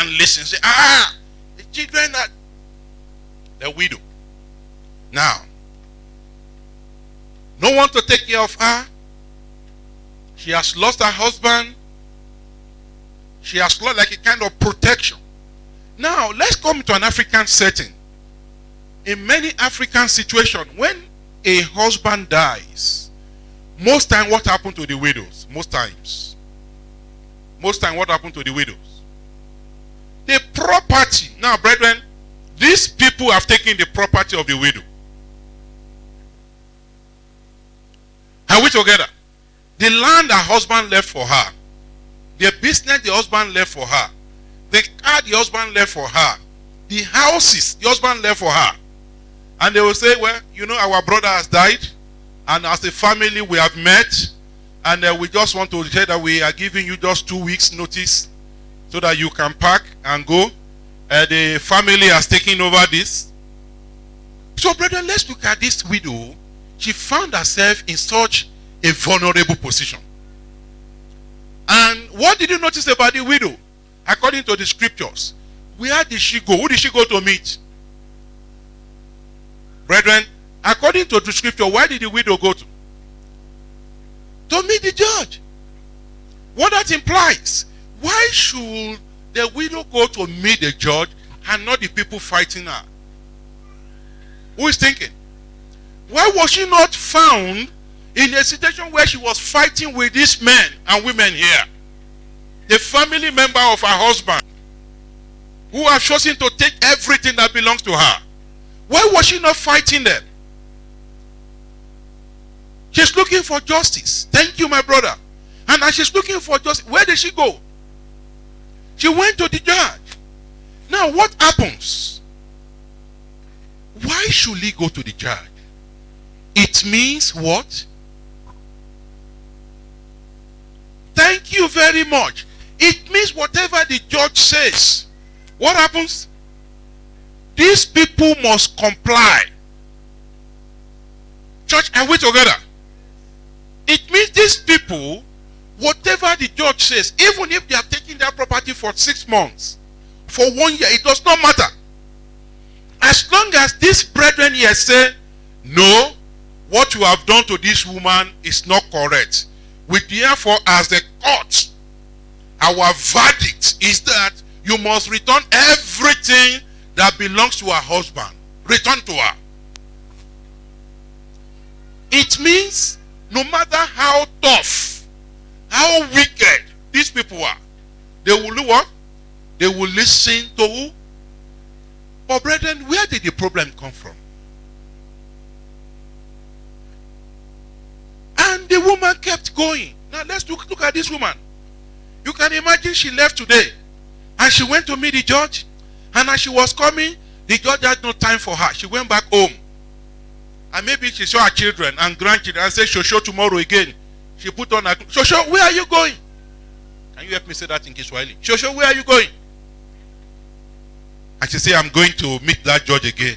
and listen. Say, the children are the widow. Now, no one to take care of her. She has lost her husband. She has lost like a kind of protection. Now, let's come to an African setting. In many African situations, when a husband dies, most time what happened to the widows? Most times what happened to the widows? The property. Now, brethren, these people have taken the property of the widow. Are we together? The land her husband left for her, the business the husband left for her, the car the husband left for her, the houses the husband left for her. And they will say, well, you know, our brother has died, and as a family we have met, and we just want to say that we are giving you just 2 weeks notice so that you can pack and go. The family has taken over this. So, brethren, let's look at this widow. She found herself in such a vulnerable position. And what did you notice about the widow? According to the scriptures, where did she go? Who did she go to meet? Brethren, according to the scripture, where did the widow go to? To meet the judge. What that implies? Why should the widow go to meet the judge and not the people fighting her? Who is thinking? Why was she not found in a situation where she was fighting with these men and women here? The family member of her husband, who have chosen to take everything that belongs to her. Why was she not fighting them? She's looking for justice. Thank you, my brother. And as she's looking for justice, where did she go? She went to the judge. Now, what happens? Why should he go to the judge? It means what? Thank you very much. It means whatever the judge says. What happens? These people must comply. Church, are we together? It means these people, whatever the judge says, even if they are taking their property for 6 months, for 1 year, it does not matter. As long as these brethren here say, no, what you have done to this woman is not correct. We therefore, as the court, our verdict is that you must return everything that belongs to her husband. Return to her. It means no matter how tough, how wicked these people are, they will do what? They will listen to who? But brethren, where did the problem come from? And the woman kept going. Now let's look at this woman. You can imagine she left today and she went to meet the judge, and as she was coming, the judge had no time for her. She went back home. And maybe she saw her children and grandchildren and said, Shosho, tomorrow again. She put on her, Shosho, where are you going? Can you help me say that in Kiswahili? Shosho, where are you going? And she said, I'm going to meet that judge again.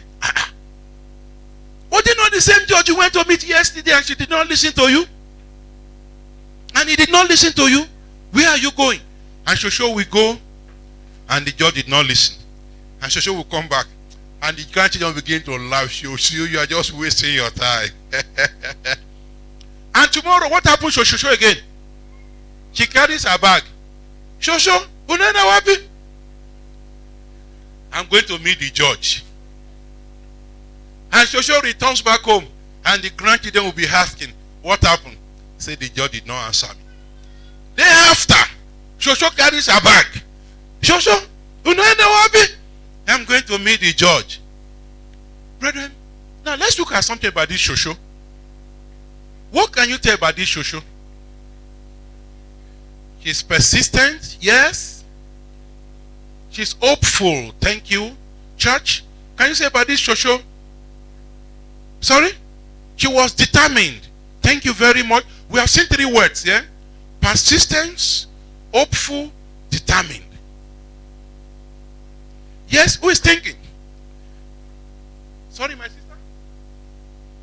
Was it not the same judge you went to meet yesterday and she did not listen to you? And he did not listen to you? Where are you going? And Shosho will go, and the judge did not listen. And Shosho will come back, and the grandchildren will begin to laugh. Shosho, you are just wasting your time. And tomorrow, what happens to Shosho again? She carries her bag. Shosho, unena wapi? I'm going to meet the judge. And Shosho returns back home, and the grandchildren will be asking, what happened? Say the judge did not answer me. Day after, Shosho carries her bag. Shosho, I'm going to meet the judge. Brethren, now let's look at something about this Shosho. What can you tell about this Shosho? She's persistent, yes. She's hopeful, thank you. Church, can you say about this Shosho? Sorry? She was determined. Thank you very much. We have seen 3 words, yeah? Persistence, hopeful, determined. Yes, who is thinking? Sorry, my sister?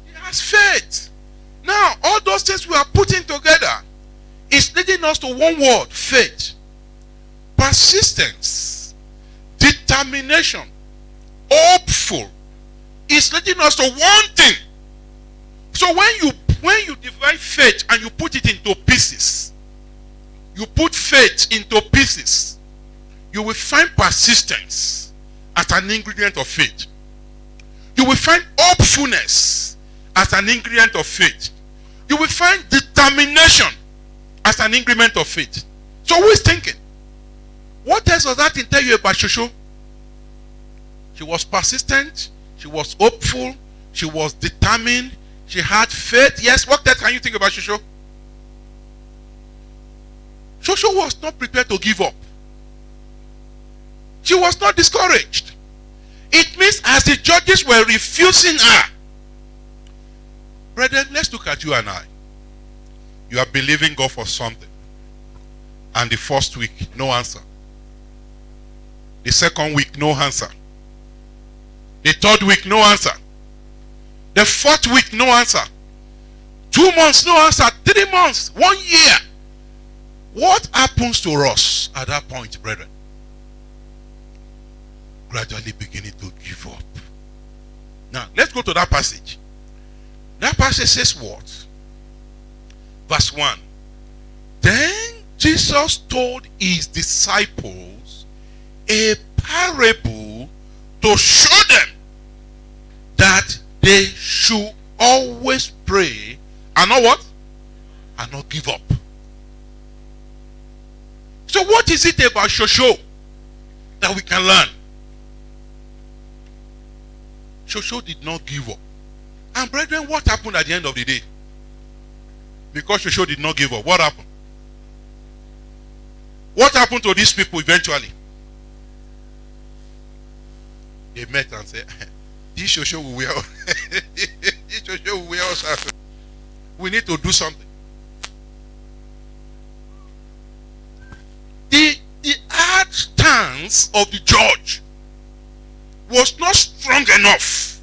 He has faith. Now, all those things we are putting together is leading us to one word, faith. Persistence. determination, hopeful. It's leading us to one thing. So when you divide faith and you put it into pieces, you put faith into pieces, you will find persistence as an ingredient of faith. You will find hopefulness as an ingredient of faith. You will find determination as an ingredient of faith. So who is thinking? What else does that tell you about Shosho? She was persistent. She was hopeful. She was determined. She had faith. Yes, what else can you think about Shosho? Shosho was not prepared to give up. She was not discouraged. It means as the judges were refusing her. Brethren, let's look at you and I. You are believing God for something. And the first week, no answer. The second week, no answer. The third week, no answer. The fourth week, no answer. 2 months, no answer. 3 months, 1 year. What happens to us at that point, brethren? Gradually beginning to give up. Now, let's go to that passage. That passage says what? Verse 1. Then Jesus told his disciples a parable to show them that they should always pray and not what? And not give up. So what is it about Shosho that we can learn? Shosho did not give up. And brethren, what happened at the end of the day? Because Shosho did not give up, what happened? What happened to these people eventually? They met and said, this Shosho will wear this Shosho will wear us out. We need to do something. The hard stance of the judge was not strong enough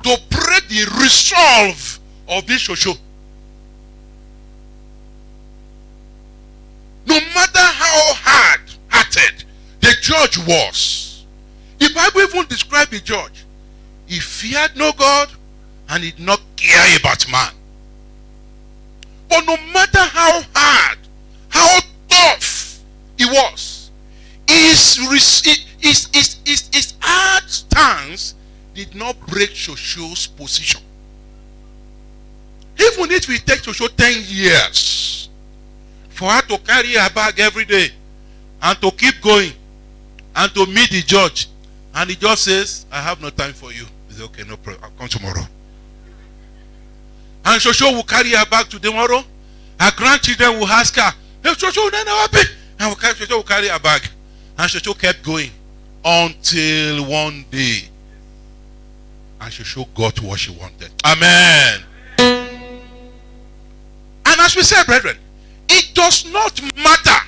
to break the resolve of this Shosho. No matter how hard-hearted the judge was, the Bible even described the judge. He feared no God and he did not care about man. But no matter how hard, how tough he was, his hard stance did not break Shosho's position. Even if we take Shosho 10 years for her to carry her bag every day and to keep going and to meet the judge, and the judge says, I have no time for you. He says, okay, no problem, I'll come tomorrow. And Shosho will carry her bag to tomorrow. Her grandchildren will ask her, hey, Shosho, and Shosho will carry her bag. And Shosho kept going until one day. And Shosho got what she wanted. Amen. And as we said, brethren, it does not matter.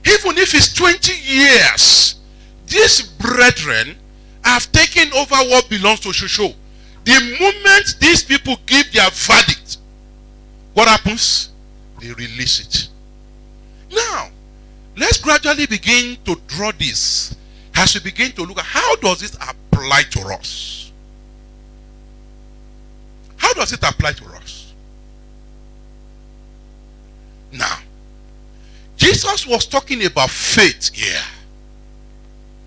Even if it's 20 years, these brethren have taken over what belongs to Shosho. The moment these people give their verdict, what happens? They release it. Now, let's gradually begin to draw this as we begin to look at how does it apply to us. How does it apply to us? Now, Jesus was talking about faith here.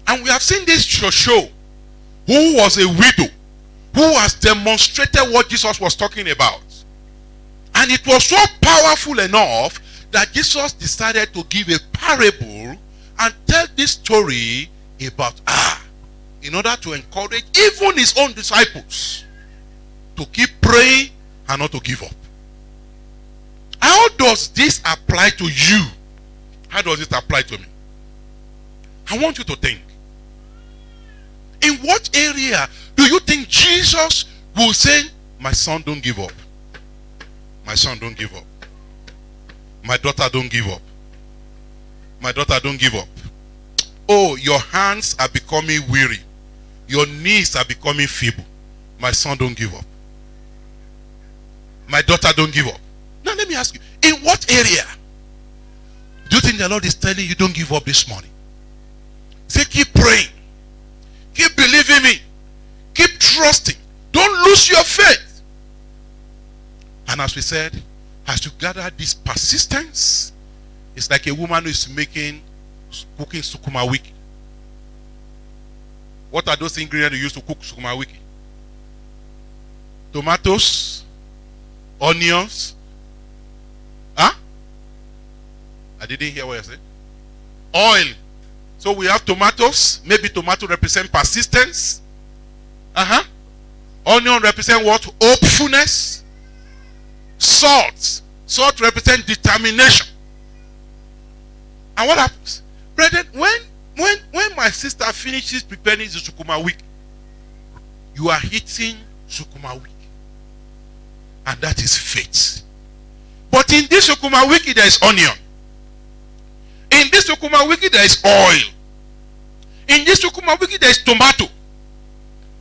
And we have seen this Shosho, who was a widow, who has demonstrated what Jesus was talking about. And it was so powerful enough that Jesus decided to give a parable and tell this story about her in order to encourage even his own disciples to keep praying and not to give up. How does this apply to you? How does it apply to me? I want you to think. In what area do you think Jesus will say, my son, don't give up? My son, don't give up. My daughter, don't give up. My daughter, don't give up. Oh, your hands are becoming weary. Your knees are becoming feeble. My son, don't give up. My daughter, don't give up. Now let me ask you, in what area do you think the Lord is telling you don't give up this morning? Say, keep praying. trusting. Don't lose your faith. And as we said, as you gather this persistence, it's like a woman who is cooking sukuma wiki. What are those ingredients you use to cook sukuma wiki? Tomatoes, onions. Huh? I didn't hear what you said. Oil. So we have tomatoes. Maybe tomato represent persistence. Onion represent what? Hopefulness. Salt. Salt represent determination. And what happens? Brethren, when my sister finishes preparing the sukuma wiki, you are hitting sukuma wiki. And that is faith. But in this sukuma wiki, there is onion. In this sukuma wiki, there is oil. In this sukuma wiki, there is tomato.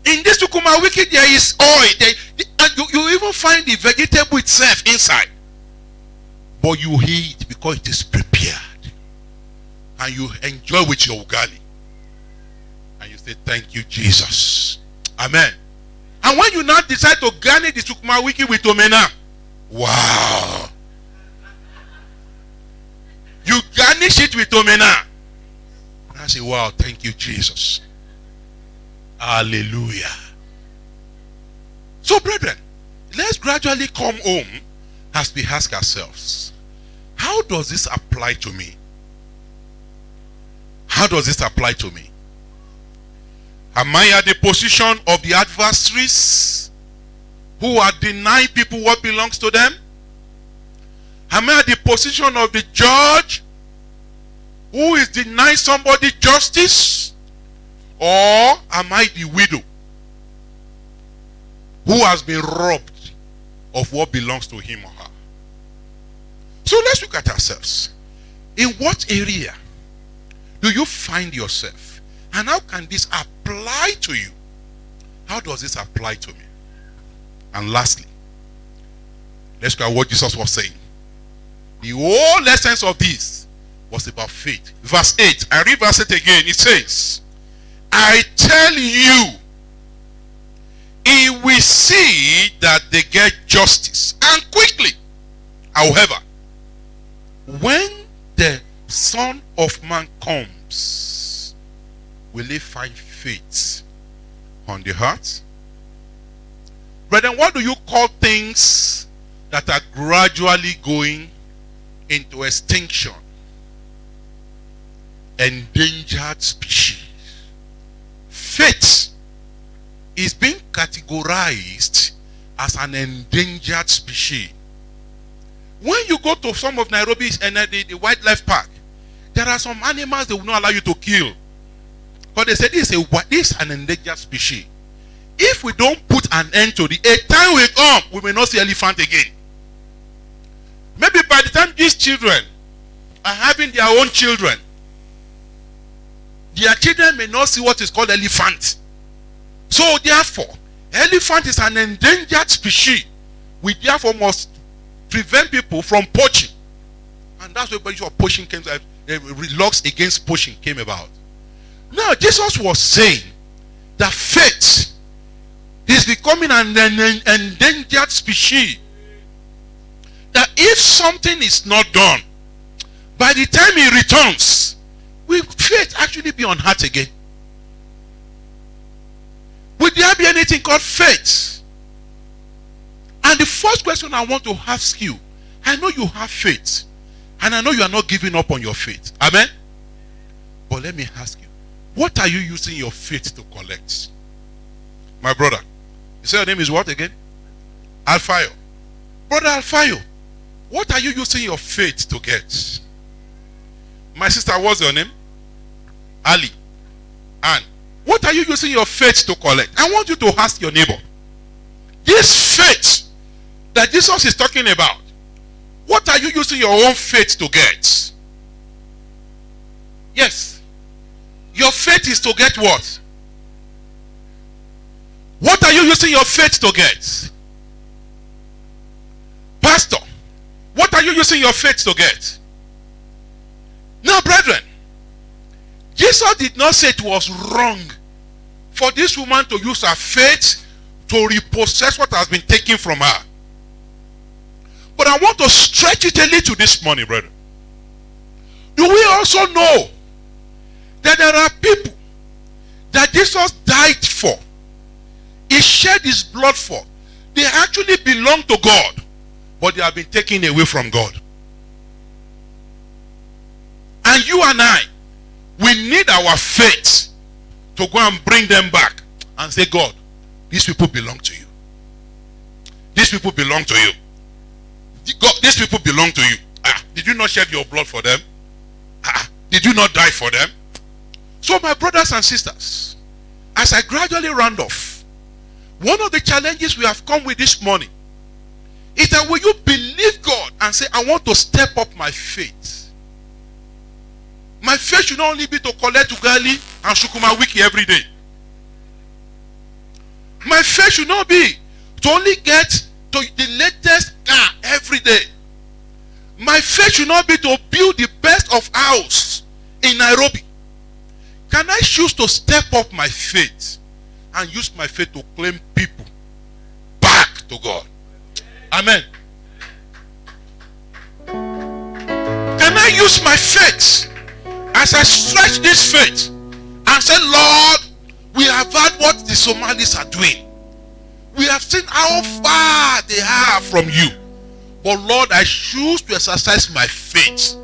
In this sukuma wiki, there is oil. And you even find the vegetable itself inside. But you eat because it is prepared. And you enjoy with your ugali. And you say, thank you, Jesus. Amen. And when you now decide to garnish the sukuma wiki with omena, wow. You garnish it with omena. And I say, wow, thank you, Jesus. Hallelujah. So, brethren, let's gradually come home as we ask ourselves, how does this apply to me? How does this apply to me? Am I at the position of the adversaries who are denying people what belongs to them? Am I at the position of the judge who is denying somebody justice? Or am I the widow who has been robbed of what belongs to him or her? So let's look at ourselves. In what area do you find yourself? And how can this apply to you? How does this apply to me? And lastly, let's look at what Jesus was saying. The whole essence of this was about faith. Verse 8, I read verse 8 again. It says, I tell you, he will see that they get justice, and quickly. However, when the Son of Man comes, will he find faith on the heart? Brethren, what do you call things that are gradually going into extinction? Endangered species. Faith is being categorized as an endangered species. When you go to some of Nairobi's and the wildlife park, there are some animals they will not allow you to kill. But they say this is an endangered species. If we don't put an end to it, a time will come we may not see elephant again. Maybe by the time these children are having their own children, their children may not see what is called elephant. So therefore, elephant is an endangered species. We therefore must prevent people from poaching. And that's where the issue of poaching came, laws against poaching came about. Now, Jesus was saying that faith is becoming an endangered species. That if something is not done, by the time he returns, will faith actually be on heart again? Will there be anything called faith? And the first question I want to ask you, I know you have faith, and I know you are not giving up on your faith. Amen? But let me ask you, what are you using your faith to collect? My brother, you say your name is what again? Alfayo. Brother Alfayo, what are you using your faith to get? My sister, what's your name? Ali. And what are you using your faith to collect? I want you to ask your neighbor. This faith that Jesus is talking about, what are you using your own faith to get? Yes. Your faith is to get what? What are you using your faith to get? Pastor, what are you using your faith to get? Now, brethren, Jesus did not say it was wrong for this woman to use her faith to repossess what has been taken from her. But I want to stretch it a little this morning, brother. Do we also know that there are people that Jesus died for? He shed his blood for. They actually belong to God, but they have been taken away from God. And you and I, we need our faith to go and bring them back and say, God, these people belong to you. These people belong to you. God, these people belong to you. Did you not shed your blood for them? Did you not die for them? So my brothers and sisters, as I gradually round off, one of the challenges we have come with this morning is that will you believe God and say, I want to step up my faith. My faith should not only be to collect ugali and sukuma wiki every day. My faith should not be to only get to the latest car every day. My faith should not be to build the best of house in Nairobi. Can I choose to step up my faith and use my faith to claim people back to God? Amen. Can I use my faith as I stretch this faith and say, Lord, we have heard what the Somalis are doing. We have seen how far they are from you. But Lord, I choose to exercise my faith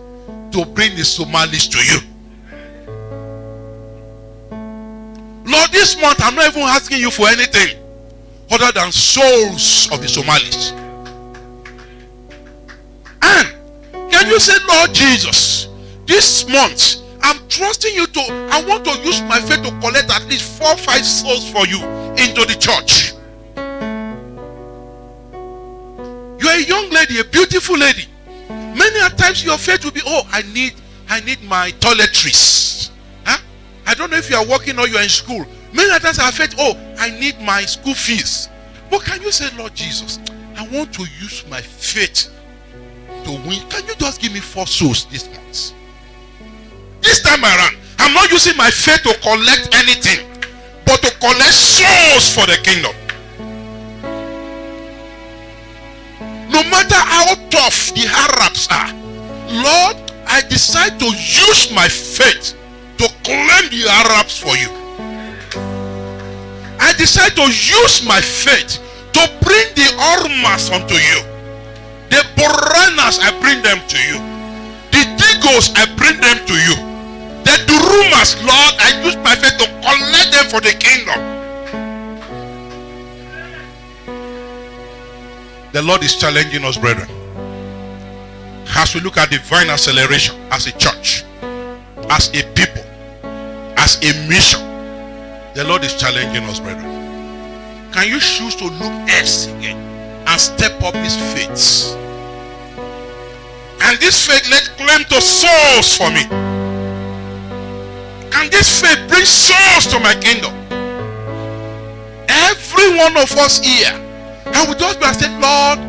to bring the Somalis to you. Lord, this month I'm not even asking you for anything other than souls of the Somalis. And can you say, Lord Jesus, this month I'm trusting you to, I want to use my faith to collect at least 4 or 5 souls for you into the church. You're a young lady, a beautiful lady. Many a times your faith will be, oh, I need my toiletries. Huh? I don't know if you are working or you are in school. Many a times our faith, oh, I need my school fees. But can you say, Lord Jesus, I want to use my faith to win. Can you just give me 4 souls this month? This time around, I'm not using my faith to collect anything, but to collect souls for the kingdom. No matter how tough the Arabs are, Lord, I decide to use my faith to claim the Arabs for you. I decide to use my faith to bring the Ormas unto you. The Boranas, I bring them to you. The Digos, I bring them to you. The Durumas, Lord, I use my faith to collect them for the kingdom. The Lord is challenging us, brethren, as we look at divine acceleration as a church, as a people, as a mission. The Lord is challenging us, brethren. Can you choose to look else again and step up this faith? And this faith let claim to souls for me. And this faith brings souls to my kingdom. Every one of us here, I will just be and say, Lord,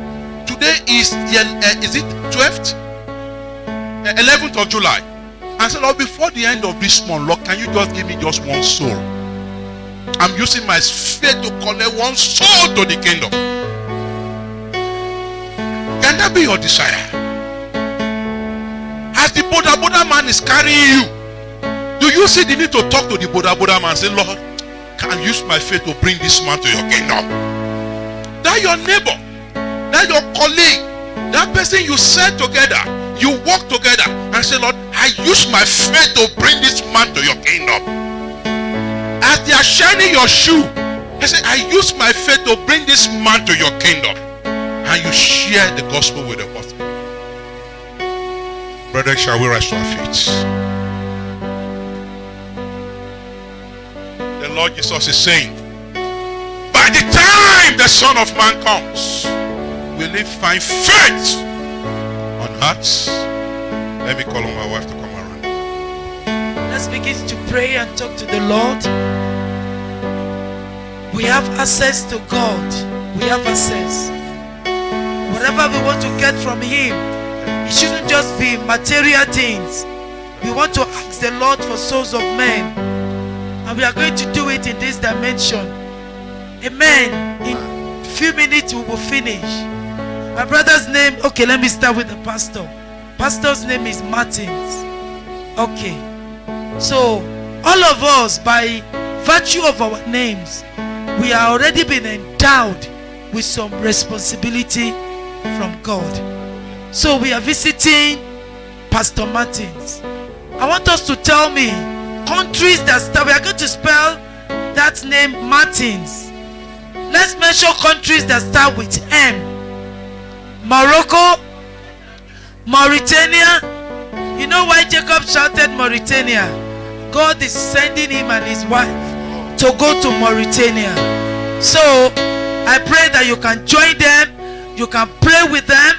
today is it 12th? 11th of July. And say, Lord, before the end of this month, Lord, can you just give me just 1 soul? I'm using my faith to collect 1 soul to the kingdom. Can that be your desire? As the Boda man is carrying you, do you see the need to talk to the Boda man and say, Lord, can I use my faith to bring this man to your kingdom? That your neighbor, that your colleague, that person you set together, you work together and say, Lord, I use my faith to bring this man to your kingdom. As they are shining your shoe, I say, I use my faith to bring this man to your kingdom. And you share the gospel with the gospel. Brethren, shall we rise to our feet? The Lord Jesus is saying, by the time the Son of Man comes, will he find faith on earth? Let me call on my wife to come around. Let's begin to pray and talk to the Lord. We have access to God. We have access. Whatever we want to get from him, it shouldn't just be material things. We want to ask the Lord for souls of men. And we are going to do it in this dimension. Amen. In few minutes we will finish. My brother's name, okay, let me start with the pastor. Pastor's name is Martins. Okay. So, all of us, by virtue of our names, we are already been endowed with some responsibility from God. So, we are visiting Pastor Martins. I want us to tell me countries that start. We are going to spell that name Martins. Let's mention countries that start with M. Morocco, Mauritania. You know why Jacob shouted Mauritania? God is sending him and his wife to go to Mauritania. So I pray that you can join them, you can pray with them,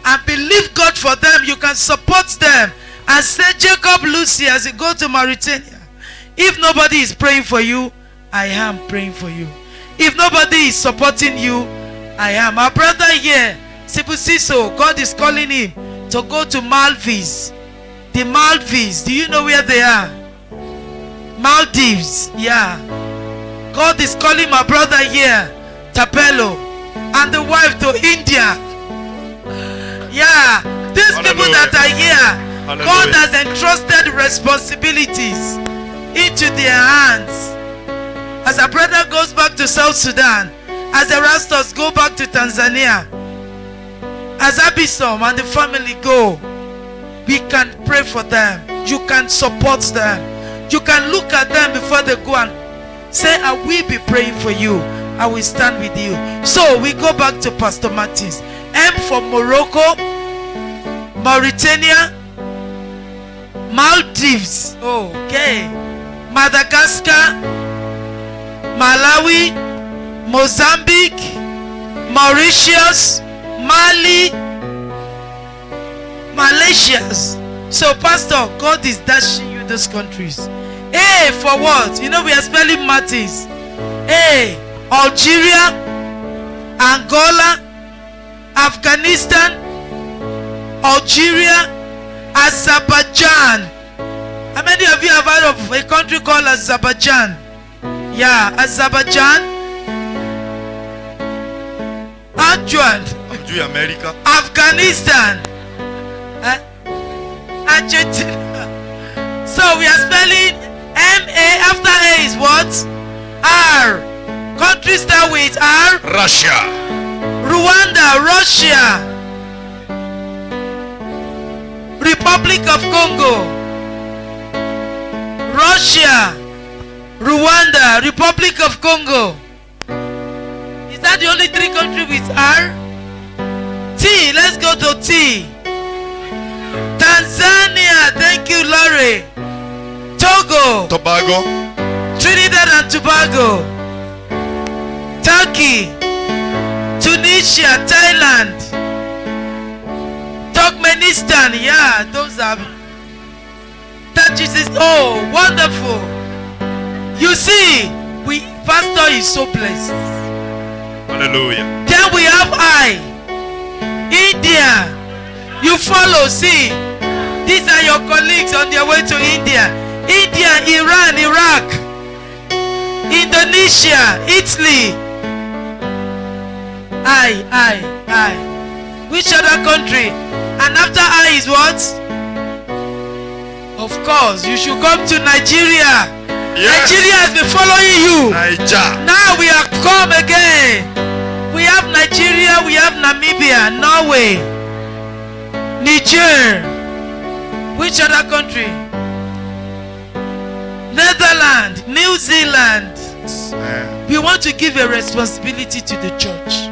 and believe God for them. You can support them and say, Jacob Lucy, as you go to Mauritania, if nobody is praying for you, I am praying for you. If nobody is supporting you, I am. Our brother here, Sibusiso, God is calling him to go to Maldives. The Maldives, do you know where they are? Maldives, yeah. God is calling my brother here, Tapelo, and the wife to India. Yeah, these people that are here, God has entrusted responsibilities into their hands. As our brother goes back to South Sudan, as the Rastas go back to Tanzania, as Abisom and the family go, we can pray for them. You can support them. You can look at them before they go and say, I will be praying for you. I will stand with you. So we go back to Pastor Martins. M for Morocco, Mauritania, Maldives, okay, Madagascar, Malawi, Mozambique, Mauritius, Mali, Malaysia. So Pastor, God is dashing you those countries. A for what? You know we are spelling Martins. A, Algeria, Angola, Afghanistan, Algeria, Azerbaijan. How many of you have heard of a country called Azerbaijan? Yeah, Azerbaijan. America. Afghanistan. Argentina. So we are spelling M-A. After A is what? R. Countries start with R. Russia. Rwanda, Russia. Republic of Congo. Russia. Rwanda, Republic of Congo. Is that the only three countries with R? T, let's go to T. Tanzania, thank you, Laurie. Togo, Tobago. Trinidad and Tobago, Turkey, Tunisia, Thailand, Turkmenistan. Yeah, those are Tajikistan. Oh, wonderful. You see, Pastor is so blessed. Hallelujah. Then we have India. You follow, see. These are your colleagues on their way to India. India, Iran, Iraq, Indonesia, Italy. Which other country? And after I is what? Of course, you should come to Nigeria. Yes. Nigeria has been following you. Nigeria. Now we are come again. We have Nigeria, we have Namibia, Norway, Niger. Which other country? Netherlands, New Zealand. We want to give a responsibility to the church.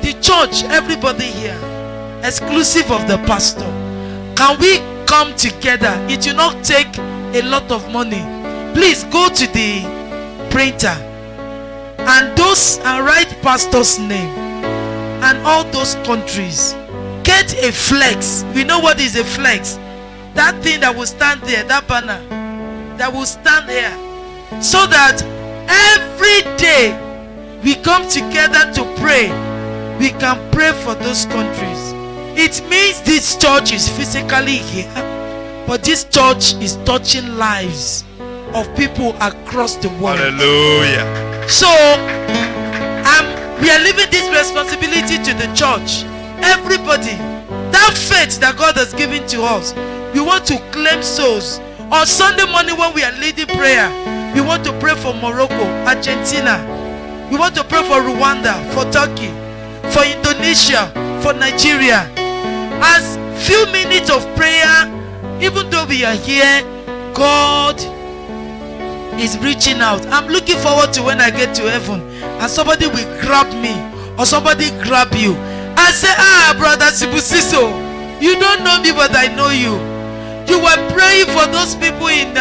The church, everybody here, exclusive of the pastor. Can we come together? It will not take a lot of money. Please go to the printer and write pastor's name and all those countries. Get a flex. We know what is a flex. That thing that will stand there, that banner that will stand there, so that every day we come together to pray. We can pray for those countries. It means this church is physically here, but this church is touching lives of people across the world. Hallelujah. So, we are leaving this responsibility to the church. Everybody, that faith that God has given to us, we want to claim souls. On Sunday morning when we are leading prayer, we want to pray for Morocco, Argentina. We want to pray for Rwanda, for Turkey, for Indonesia, for Nigeria. As few minutes of prayer, even though we are here, God is reaching out. I'm looking forward to when I get to heaven and somebody will grab me or somebody grab you and say, brother Sibusiso, you don't know me but I know you. You were praying for those people in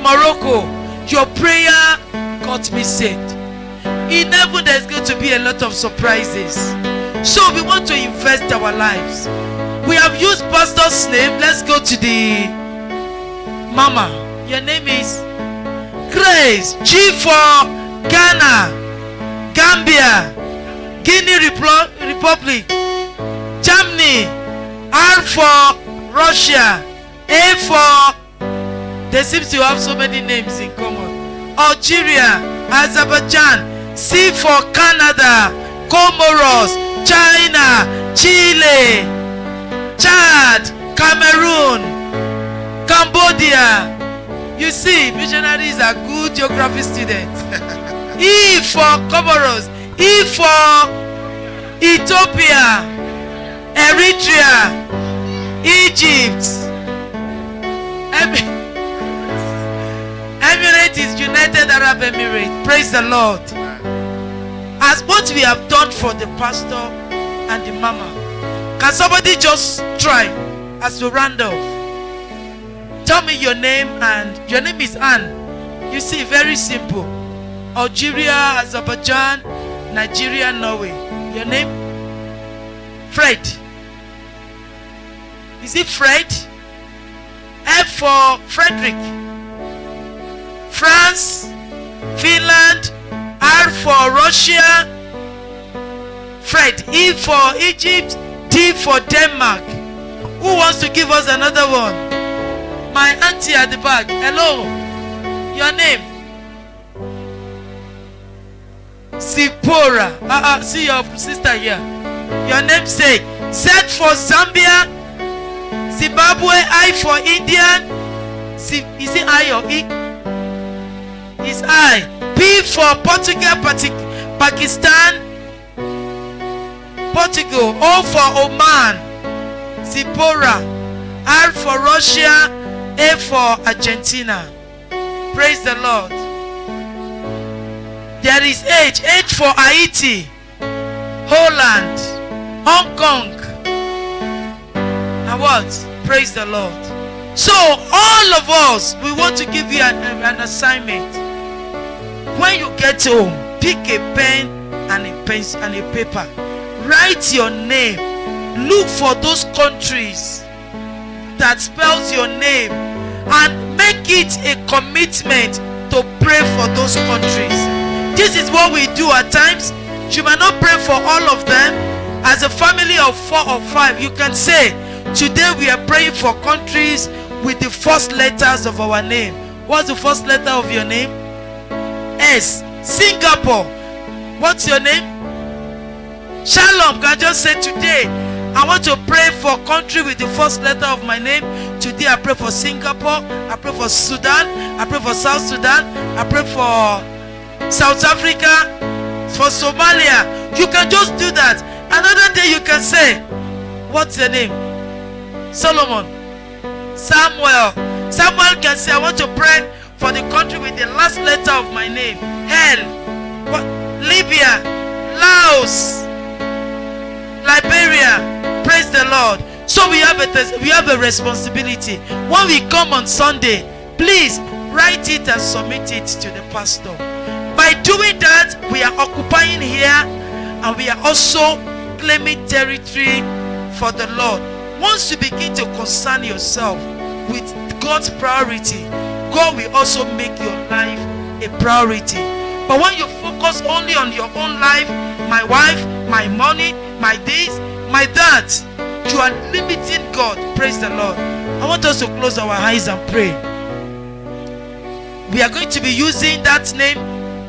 Morocco. Your prayer got me saved. In heaven there's going to be a lot of surprises. So we want to invest our lives. We have used pastor's name. Let's go to the mama. Your name is Grace. G for Ghana, Gambia, Guinea Republic, Germany. R for Russia. A for, they seem to have so many names in common. Algeria, Azerbaijan. C for Canada, Comoros, China, Chile, Chad, Cameroon, Cambodia. You see, missionaries are good geography students. E for Comoros, E for Ethiopia, Eritrea, Egypt. Emirates is United Arab Emirates. Praise the Lord. As what we have done for the pastor and the mama, can somebody just try as we round off? Tell me your name, and your name is Anne. You see, very simple. Algeria, Azerbaijan, Nigeria, Norway. Your name? Fred. Is it Fred? F for Frederick. France, Finland. R for Russia. Fred. E for Egypt. D for Denmark. Who wants to give us another one? My auntie at the back. Hello. Your name? Sipora. See your sister here. Your name say. Z for Zambia. Zimbabwe. I for Indian. Is it I or E? It's I. P for Portugal, Pakistan, Portugal. O for Oman, Zipporah. R for Russia. A for Argentina. Praise the Lord. There is H. H for Haiti, Holland, Hong Kong. And what? Praise the Lord. So all of us, we want to give you an assignment. When you get home, pick a pen and a pencil and a paper. Write your name. Look for those countries that spells your name and make it a commitment to pray for those countries. This is what we do at times. You might not pray for all of them. As a family of 4 or 5, you can say, today we are praying for countries with the first letters of our name. What's the first letter of your name? S. Singapore. What's your name? Shalom. Can I just say today I want to pray for country with the first letter of my name. Today I pray for Singapore. I pray for Sudan. I pray for South Sudan. I pray for South Africa. For Somalia. You can just do that. Another day you can say, what's your name? Solomon. Samuel. Samuel can say, I want to pray for the country with the last letter of my name. Hell. Libya. Laos. Liberia. Praise the Lord. So we have a responsibility. When we come on Sunday, please write it and submit it to the pastor. By doing that, we are occupying here and we are also claiming territory for the Lord. Once you begin to concern yourself with God's priority, God will also make your life a priority. But when you focus only on your own life, my wife, my money, my this, my that, you are limiting God. Praise the Lord. I want us to close our eyes and pray. We are going to be using that name,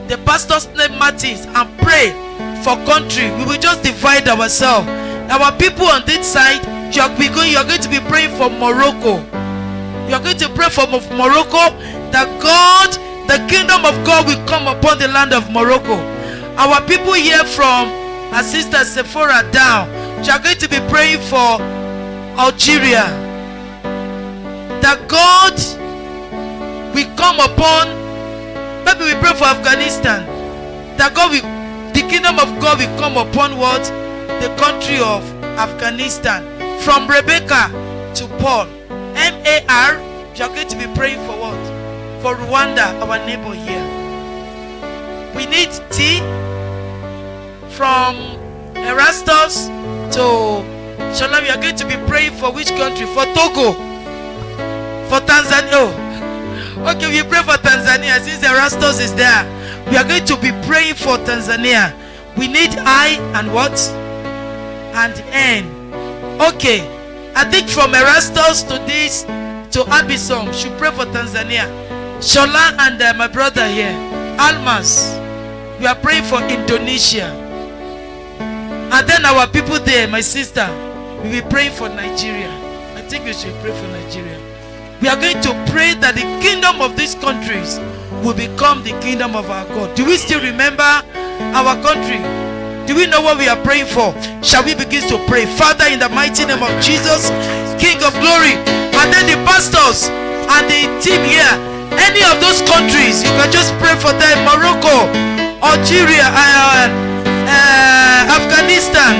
the pastor's name Martins, and pray for country. We will just divide ourselves. Our people on this side, you are going to be praying for Morocco. You are going to pray for Morocco, that God, the kingdom of God will come upon the land of Morocco. Our people here from our sister Sephora down, you are going to be praying for Algeria, that God will come upon. Maybe we pray for Afghanistan, that God will, the kingdom of God will come upon what? The country of Afghanistan. From Rebecca to Paul, M-A-R, you are going to be praying for what? For Rwanda, our neighbor here. We need T. From Erastus to Shalom, we are going to be praying for which country? For Togo. For Tanzania. Oh. Okay, we pray for Tanzania since Erastus is there. We are going to be praying for Tanzania. We need I and what? And N. Okay. I think from Erastus to this to Abisom, should pray for Tanzania. Shola and my brother here, Almas, we are praying for Indonesia. And then our people there, my sister, we will be praying for Nigeria. I think we should pray for Nigeria. We are going to pray that the kingdom of these countries will become the kingdom of our God. Do we still remember our country? Do we know what we are praying for? Shall we begin to pray? Father, in the mighty name of Jesus, King of glory, and then the pastors and the team here, any of those countries, you can just pray for them. Morocco, Algeria, Afghanistan,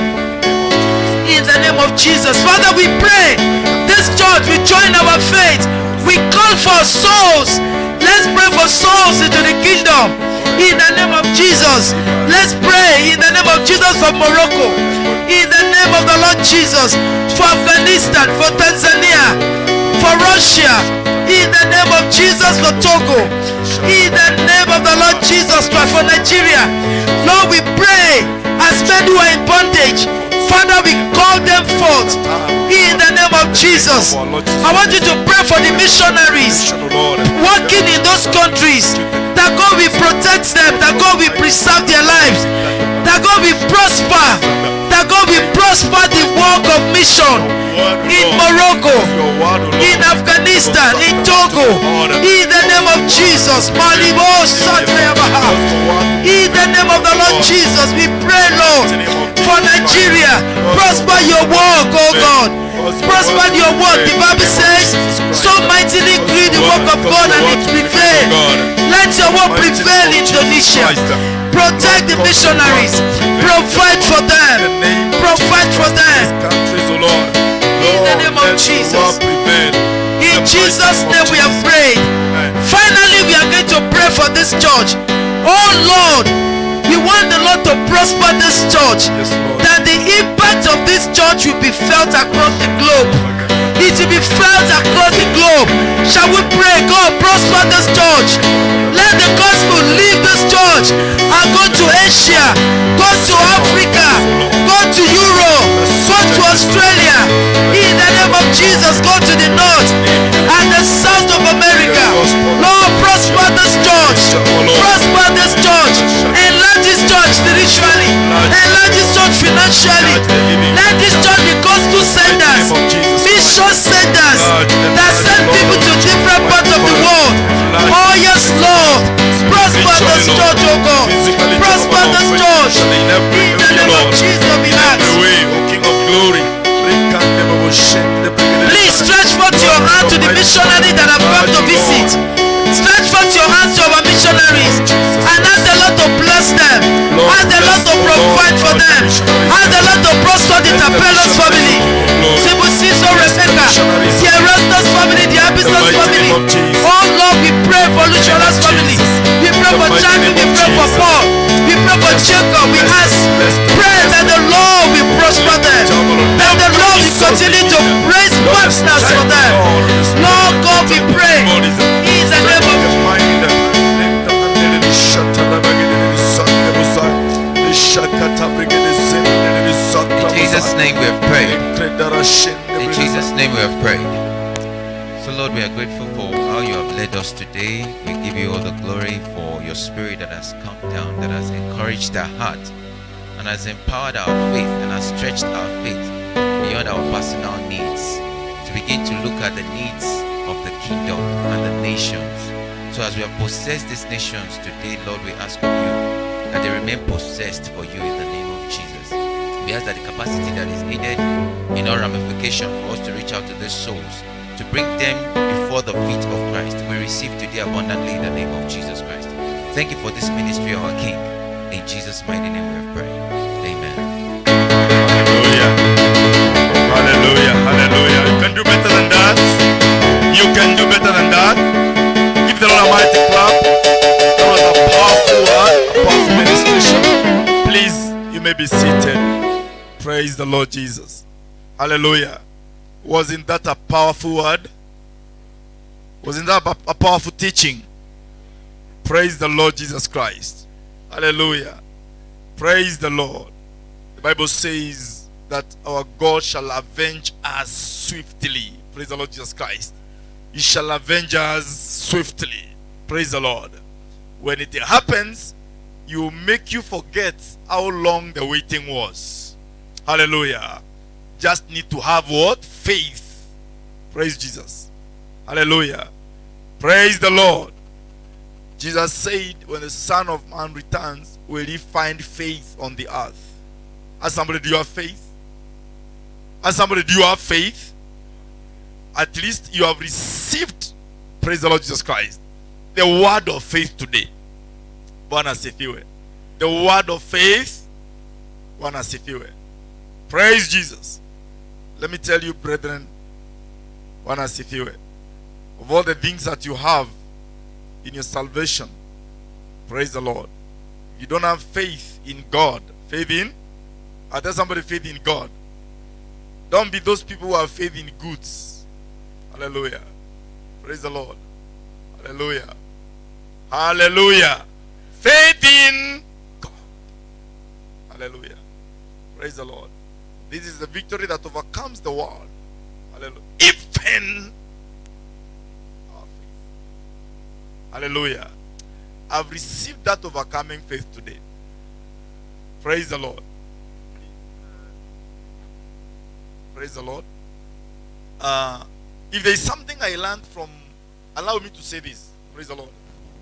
in the name of Jesus. Father, we pray this church, we join our faith, we call for souls. Let's pray for souls into the kingdom in the name of Jesus. Let's pray in the name of Jesus for Morocco, in the name of the Lord Jesus, for Afghanistan, for Tanzania, for Russia, in the name of Jesus, for Togo, in the name of the Lord Jesus Christ, for Nigeria. Lord, we pray as men who are in bondage, Father, we call them forth in the name of Jesus. I want you to pray for the missionaries working in those countries, that God will protect them, that God will preserve their lives, that God will prosper, that God will prosper the work of mission in Morocco, in Afghanistan, in Togo, in the name of Jesus. In the name of the Lord Jesus, we pray, Lord, for Nigeria. Prosper your work, oh God. Prosper your work. The Bible says, so mightily grew the work of God and it prevailed. Let your work prevail in Indonesia. Protect the missionaries. Provide for them. Provide for them. In the name of Jesus. In Jesus' name we have prayed. Finally, we are going to pray for this church. Oh Lord, we want the Lord to prosper this church, that the impact of this church will be felt across the globe. It will be felt across the globe. Shall we pray? God, prosper this church. Let the gospel leave this church and go to Asia, go to Africa, go to Europe, go to Australia. In the name of Jesus, go to the north and the south of America. Lord, prosper this church. Prosper this church. Enlarge this church spiritually. Enlarge this church financially. Let this church be gospel senders, mission senders that send people to different parts of the world. Oh yes, Lord. Prosper this church, oh God. Prosper this church. In the name of Jesus, we ask. Please stretch forth your hand to the missionary that have come to visit. Stretch forth your hands to our missionaries and ask the Lord to bless them. Ask the Lord to provide for them. Ask the Lord to prosper the Tapelos family, Sibusiso Rebecca, the Erastus family, the Abisos family. Oh Lord, we pray for Luciola's family. We pray for Jackie, we pray for Paul, we pray for Jacob. We ask, pray that the Lord will prosper them, that the Lord will continue to raise partners for them. Lord God, we pray in the name of in Jesus' name we have prayed. In Jesus' name we have prayed. So Lord, we are grateful for how you have led us today. We give you you all the glory for your spirit that has come down, that has encouraged our heart, and has empowered our faith and has stretched our faith beyond our personal needs to begin to look at the needs of the kingdom and the nations. So as we have possessed these nations today, Lord, we ask of you that they remain possessed for you in the name of Jesus. We ask that the capacity that is needed in our ramification for us to reach out to these souls, to bring them before the feet of Christ, we receive today abundantly in the name of Jesus Christ. Thank you for this ministry, our King. In Jesus' mighty name we have prayed. Amen. Hallelujah. Hallelujah. Hallelujah. You can do better than that. You can do better than that. Give the Lord a mighty clap. That was a powerful word, a powerful ministration. Please, you may be seated. Praise the Lord Jesus. Hallelujah. Wasn't that a powerful word? Wasn't that a powerful teaching? Praise the Lord Jesus Christ. Hallelujah. Praise the Lord. The Bible says that our God shall avenge us swiftly. Praise the Lord Jesus Christ. He shall avenge us swiftly. Praise the Lord. When it happens, He will make you forget how long the waiting was. Hallelujah. Just need to have what? Faith. Praise Jesus. Hallelujah. Praise the Lord. Jesus said, when the Son of Man returns, will He find faith on the earth? Ask somebody, do you have faith? Ask somebody, do you have faith? At least you have received, praise the Lord Jesus Christ, the word of faith today. Bwana asifiwe. The word of faith. Bwana asifiwe. Praise Jesus. Let me tell you, brethren, Bwana asifiwe, of all the things that you have in your salvation, praise the Lord, you don't have faith in God. Faith in? I tell somebody, faith in God. Don't be those people who have faith in goods. Hallelujah. Praise the Lord. Hallelujah. Hallelujah. Faith in God. Hallelujah. Praise the Lord. This is the victory that overcomes the world. Hallelujah. Even our faith. Hallelujah. I've received that overcoming faith today. Praise the Lord. Praise the Lord. If there is something I learned from, allow me to say this. Praise the Lord.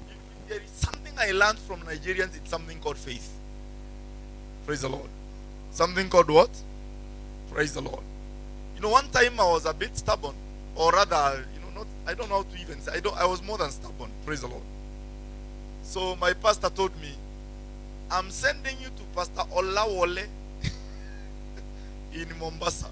If there is something I learned from Nigerians, it's something called faith. Praise the Lord. Something called what? Praise the Lord. You know, one time I was a bit stubborn, or rather, I don't know how to even say. I was more than stubborn. Praise the Lord. So my pastor told me, I'm sending you to Pastor Olawole in Mombasa.